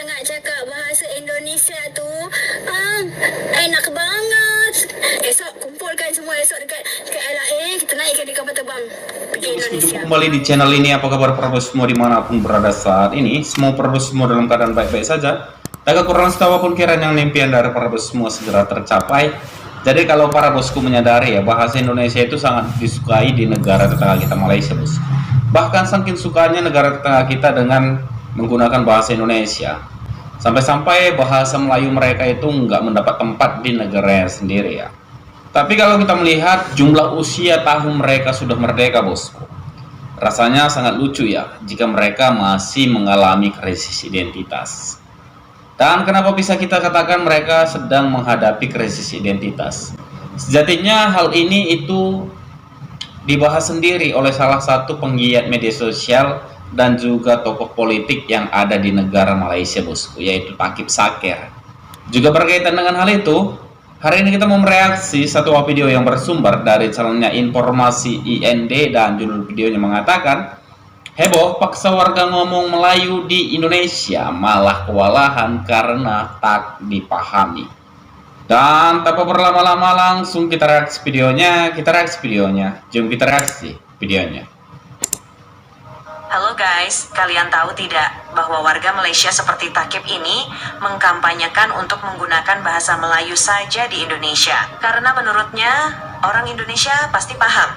sangat cakap bahasa Indonesia tu. Enak banget. Esok kumpulkan semua esok dekat LA. Kita naikkan di kapal terbang pergi Indonesia. Jumpa kembali di channel ini. Apa kabar para bos semua dimanapun berada saat ini? Semoga para bos semua dalam keadaan baik-baik saja. Tak kekurangan apapun kiranya impian dari para bos semua segera tercapai. Jadi kalau para bosku menyadari ya, bahasa Indonesia itu sangat disukai di negara tetangga kita Malaysia, bos. Bahkan saking sukanya negara tetangga kita dengan menggunakan bahasa Indonesia, sampai-sampai bahasa Melayu mereka itu nggak mendapat tempat di negaranya sendiri ya. Tapi kalau kita melihat jumlah usia tahun mereka sudah merdeka, bosku, rasanya sangat lucu ya jika mereka masih mengalami krisis identitas. Dan kenapa bisa kita katakan mereka sedang menghadapi krisis identitas? Sejatinya hal ini itu dibahas sendiri oleh salah satu penggiat media sosial dan juga tokoh politik yang ada di negara Malaysia, bosku, yaitu Takib Saker. Juga berkaitan dengan hal itu, hari ini kita mau mereaksi satu video yang bersumber dari channelnya Informasi IND dan judul videonya mengatakan, heboh paksa warga ngomong Melayu di Indonesia malah kewalahan karena tak dipahami. Dan tanpa berlama-lama langsung kita reaksi videonya. Jom kita reaksi videonya. Halo guys, kalian tahu tidak bahwa warga Malaysia seperti Takib ini mengkampanyekan untuk menggunakan bahasa Melayu saja di Indonesia? Karena menurutnya orang Indonesia pasti paham.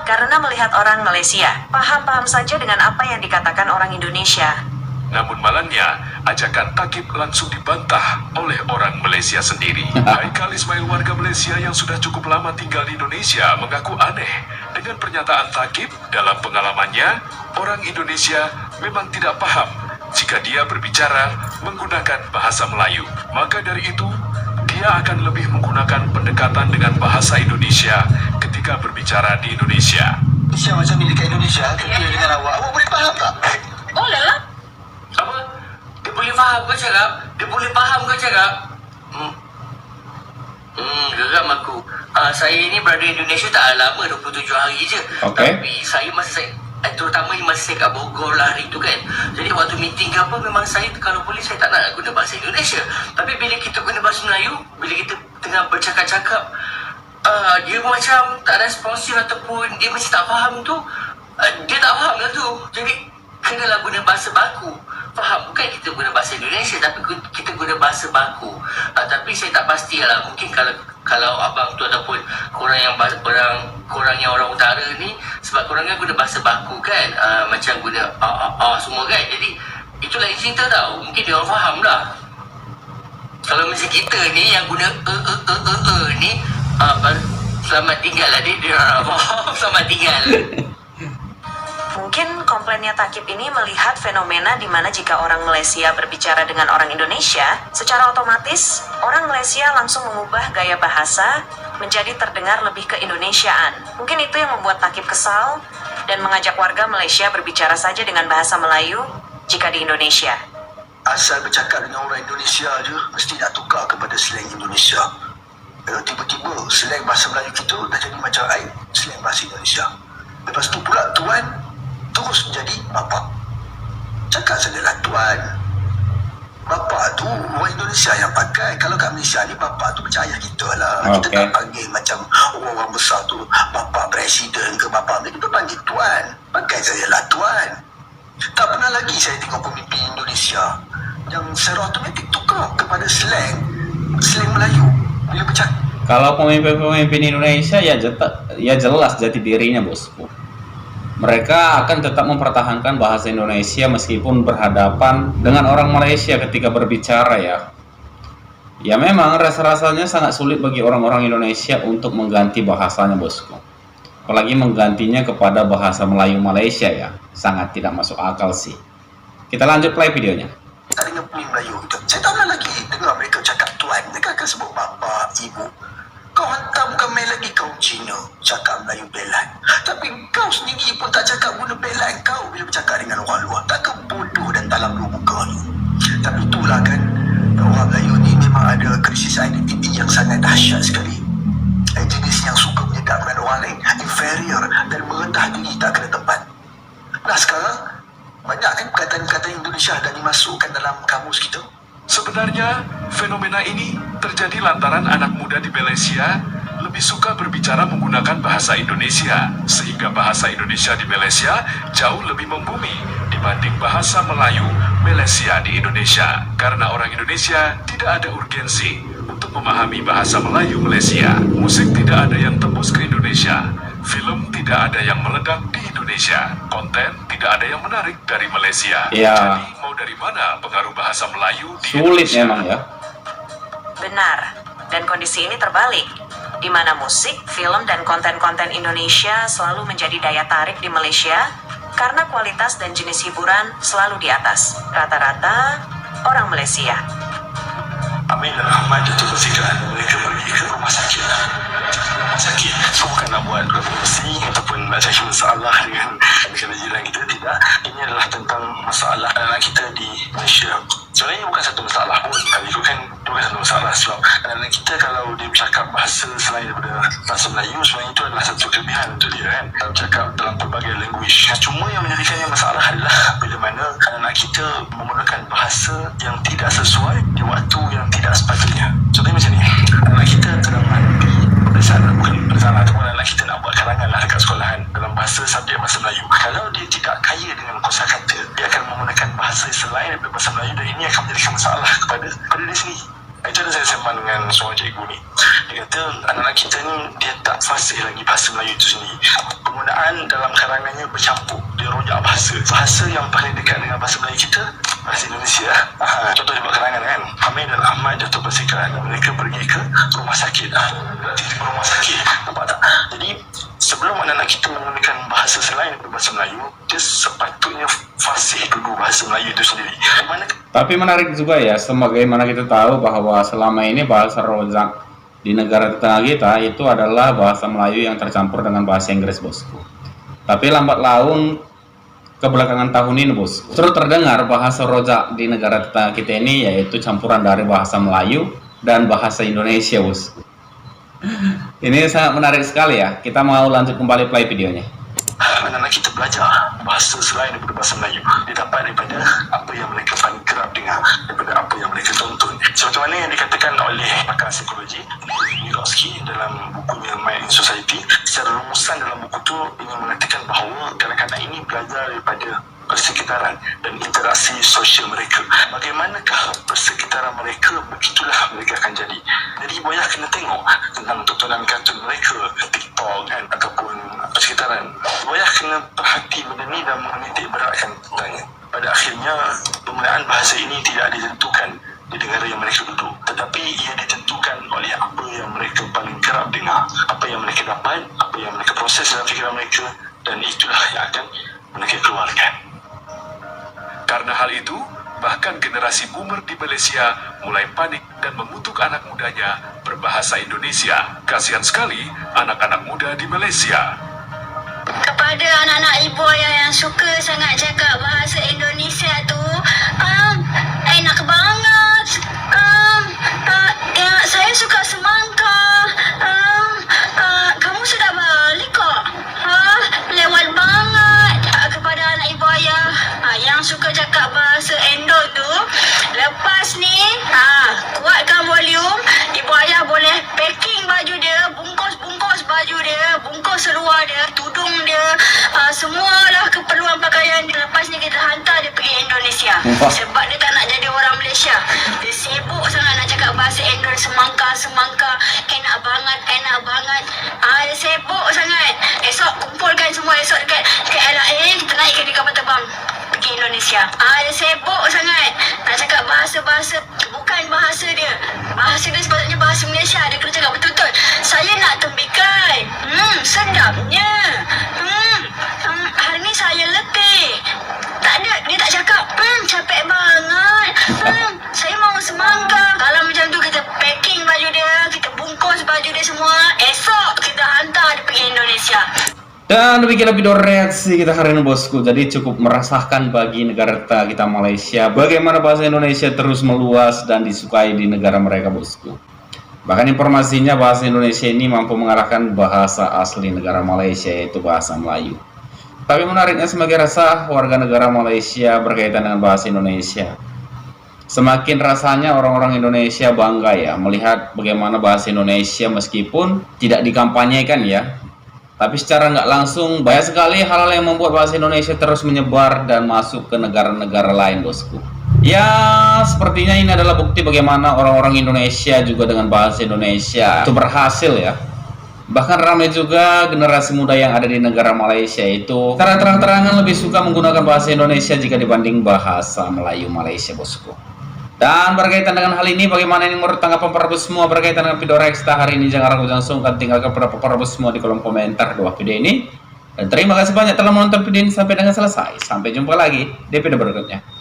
Karena melihat orang Malaysia paham-paham saja dengan apa yang dikatakan orang Indonesia. Namun malangnya, ajakan Takib langsung dibantah oleh orang Malaysia sendiri. Haikal Ismail, warga Malaysia yang sudah cukup lama tinggal di Indonesia, mengaku aneh dengan pernyataan Takib. Dalam pengalamannya, orang Indonesia memang tidak paham jika dia berbicara menggunakan bahasa Melayu. Maka dari itu, dia akan lebih menggunakan pendekatan dengan bahasa Indonesia ketika berbicara di Indonesia. Indonesia macam ni dekat Indonesia, ketika dengan awak boleh faham tak? Boleh lah. Apa? Dia boleh faham kau cakap? Dia boleh faham kau cakap? Geram aku. Saya ni berada di Indonesia tak lama, 27 hari je. Okay. Tapi saya masa saya, terutama masa saya kat Bogor lah hari tu kan. Jadi waktu meeting ke apa, memang saya kalau boleh saya tak nak guna bahasa Indonesia. Tapi bila kita guna bahasa Melayu, bila kita tengah bercakap-cakap, dia macam tak responsif ataupun dia macam tak faham tu, dia tak faham lah tu. Jadi kenalah guna bahasa baku. Faham, bukan kita guna bahasa Indonesia tapi kita guna bahasa baku. Tapi saya tak pastilah, mungkin kalau abang tu ataupun korang yang orang utara ni, sebab korang kan guna bahasa baku kan, macam guna semua kan. Jadi itulah yang cerita tau, mungkin dia orang faham lah. Kalau macam kita ni yang guna ni, selamat tinggal lah dia faham selamat tinggal. Mungkin komplainnya Takib ini melihat fenomena di mana jika orang Malaysia berbicara dengan orang Indonesia, secara otomatis orang Malaysia langsung mengubah gaya bahasa menjadi terdengar lebih ke-Indonesiaan. Mungkin itu yang membuat Takib kesal dan mengajak warga Malaysia berbicara saja dengan bahasa Melayu jika di Indonesia. Asal bercakap dengan orang Indonesia je, mesti nak tukar kepada slang Indonesia. Tiba-tiba slang bahasa Melayu kita dah jadi macam aib slang bahasa Indonesia. Lepas tu pula tuan terus menjadi bapa. Cakap sajalah tuan. Bapa tu orang Indonesia yang pakai. Kalau kat Malaysia ni bapa tu macam ayah kita lah. Kita tak panggil macam orang besar tu bapa presiden ke bapa ni, kita panggil tuan. Pakai sajalah tuan. Tak pernah lagi saya tengok pemimpin Indonesia yang secara automatik tukar kepada slang Melayu bila bercakap. Kalau pemimpin Indonesia ya jelas jati dirinya, bosku. Mereka akan tetap mempertahankan bahasa Indonesia meskipun berhadapan dengan orang Malaysia ketika berbicara ya. Ya memang rasanya sangat sulit bagi orang-orang Indonesia untuk mengganti bahasanya, bosku. Apalagi menggantinya kepada bahasa Melayu Malaysia ya. Sangat tidak masuk akal sih. Kita lanjut play videonya. Tak dengar pemimpin Melayu tu. Saya tak pernah lagi dengar mereka cakap tuan. Mereka akan sebut bapa, ibu. Kau hantar bukan main lagi kau Cina cakap Melayu belan. Tapi kau sendiri pun tak cakap guna belan kau bila bercakap dengan orang luar. Takkan bodoh dan dalam dua muka ni. Tapi itulah kan, orang Melayu ni memang ada krisis identiti yang sangat dahsyat sekali. Jenis yang suka menyedapkan orang lain, inferior dan merendah diri tak kena tempat. Nah sekarang Banyak kan perkataan-perkataan Indonesia dah dimasukkan dalam kamus kita. Sebenarnya, fenomena ini terjadi lantaran anak muda di Malaysia lebih suka berbicara menggunakan bahasa Indonesia, sehingga bahasa Indonesia di Malaysia jauh lebih membumi dibanding bahasa Melayu Malaysia di Indonesia. Karena orang Indonesia tidak ada urgensi untuk memahami bahasa Melayu Malaysia. Musik tidak ada yang tembus ke Indonesia. Film tidak ada yang meledak di Indonesia. Konten tidak ada yang menarik dari Malaysia. Ya. Jadi mau dari mana pengaruh bahasa Melayu di Sulit Indonesia? memang ya. Benar, dan kondisi ini terbalik, di mana musik, film, dan konten-konten Indonesia selalu menjadi daya tarik di Malaysia karena kualitas dan jenis hiburan selalu di atas rata-rata orang Malaysia. Amin dan Ahmad jatuh bersihkan. Mereka pergi ke rumah sakit. Bukan nak buat revolusi ataupun nak cari masalah dengan negara jiran kita, tidak. Ini adalah tentang masalah anak kita di Malaysia. Sebenarnya bukan satu masalah pun. Kalau ikutkan, bukan satu masalah. Sebab anak kita kalau dia bercakap bahasa selain daripada bahasa Melayu, sebenarnya itu adalah satu kelebihan untuk dia kan. Kalau bercakap dalam pelbagai language. Cuma yang menjadikannya masalah adalah bila mana anak kita menggunakan bahasa yang tidak sesuai di waktu yang tidak sepatutnya. Contohnya macam ni, anak kita sedang mandi perdesaan ataupun anak kita nak buat karangan lah dekat sekolahan dalam bahasa subjek bahasa Melayu. Kalau dia tidak kaya dengan kosakata, dia akan menggunakan bahasa selain daripada bahasa Melayu, dan ini akan menjadikan masalah kepada dia sendiri. Itu ada saya sembang dengan seorang cikgu ni. Dia kata anak-anak kita ni dia tak fasih lagi bahasa Melayu itu sendiri. Penggunaan dalam karangannya bercampur. Dia rojak bahasa yang paling dekat dengan bahasa Melayu kita, bahasa Indonesia. Contoh dia buat karangan kan, Amin dan Ahmad jatuh bersihkan. Mereka pergi ke rumah sakit. Berarti di rumah sakit. Nampak tak? Jadi sebelum anak-anak kita menggunakan bahasa selain daripada bahasa Melayu, dia sepatutnya fasih dulu bahasa Melayu itu sendiri. Mana Tapi menarik juga ya, sebagaimana kita tahu bahwa selama ini bahasa rojak di negara tetangga kita itu adalah bahasa Melayu yang tercampur dengan bahasa Inggris, bosku. Tapi lambat laun kebelakangan tahun ini, bos, terus terdengar bahasa rojak di negara tetangga kita ini yaitu campuran dari bahasa Melayu dan bahasa Indonesia, bos. Ini sangat menarik sekali ya. Kita mau lanjut kembali play videonya. anak-anak kita belajar bahasa selain daripada bahasa Melayu, dia dapat daripada apa yang mereka paling kerap dengar, daripada apa yang mereka tonton. Seperti mana yang dikatakan oleh pakar psikologi Vygotsky dalam bukunya Mind in Society. Secara rumusan dalam buku tu ingin mengatakan bahawa kanak-kanak ini belajar daripada persekitaran dan interaksi sosial mereka. Bagaimanakah persekitaran mereka, begitulah mereka akan jadi. Jadi Boyah kena tengok tentang tontonan kartun mereka, TikTok kan, ataupun persekitaran. Boyah kena perhati benda ni dan menitik beratkan tentangnya. Pada akhirnya, penggunaan bahasa ini tidak ditentukan di negara yang mereka duduk, tetapi ia ditentukan oleh apa yang mereka paling kerap dengar, apa yang mereka dapat, apa yang mereka proses dalam fikiran mereka, dan itulah yang akan mereka keluarkan. Karena hal itu, bahkan generasi boomer di Malaysia mulai panik dan mengutuk anak mudanya berbahasa Indonesia. Kasihan sekali anak-anak muda di Malaysia. Kepada anak-anak ibu ayah yang suka sangat cakap bahasa Indonesia tu, enak banget. Ya, saya suka semangka. Kamu sudah balik kok. Lewat banget. Kepada anak ibu ayah yang suka cakap bahasa Indo tu, lepas ni kuatkan volume. Ibu ayah boleh packing baju dia, bungkus baju dia, bungkus seluar dia, tudung dia, semualah keperluan pakaian dia. Lepas ni kita hantar dia pergi Indonesia. Sebab dia tak nak jadi orang Malaysia. Dia sibuk sangat nak cakap bahasa Indo, semangka, enak banget. Dia sibuk sangat. Esok kumpulkan semua esok dekat LA, kita naik ke kapal terbang pergi Indonesia. Dia sibuk sangat nak cakap bahasa-bahasa, bukan bahasa dia. Bahasa dia sepatutnya bahasa Malaysia. Dia kena cakap betul-betul. Saya nak tembikai. Sedapnya. Hari ni saya letih. Tak ada. Dia tak cakap. Capek banget. Saya mau semangka. Kalau macam tu kita packing baju dia, kita bungkus baju dia semua. Esok kita hantar dia pergi Indonesia. Dan demikianlah video reaksi kita hari ini, bosku. Jadi cukup meresahkan bagi negara kita Malaysia, bagaimana bahasa Indonesia terus meluas dan disukai di negara mereka, bosku. Bahkan informasinya bahasa Indonesia ini mampu mengalahkan bahasa asli negara Malaysia, yaitu bahasa Melayu. Tapi menariknya sebagai resah warga negara Malaysia berkaitan dengan bahasa Indonesia. Semakin rasanya orang-orang Indonesia bangga ya melihat bagaimana bahasa Indonesia meskipun tidak dikampanyekan ya. Tapi secara nggak langsung banyak sekali hal-hal yang membuat bahasa Indonesia terus menyebar dan masuk ke negara-negara lain, bosku. Ya, sepertinya ini adalah bukti bagaimana orang-orang Indonesia juga dengan bahasa Indonesia itu berhasil ya. Bahkan ramai juga generasi muda yang ada di negara Malaysia itu secara terang-terangan lebih suka menggunakan bahasa Indonesia jika dibanding bahasa Melayu Malaysia, bosku. Dan berkaitan dengan hal ini, bagaimana ini menurut tanggapan para bos semua berkaitan dengan video Reksta hari ini? Jangan ragu, jangan sungkan tinggalkan pendapat para bos semua di kolom komentar di bawah video ini. Dan terima kasih banyak telah menonton video ini sampai dengan selesai. Sampai jumpa lagi di video berikutnya.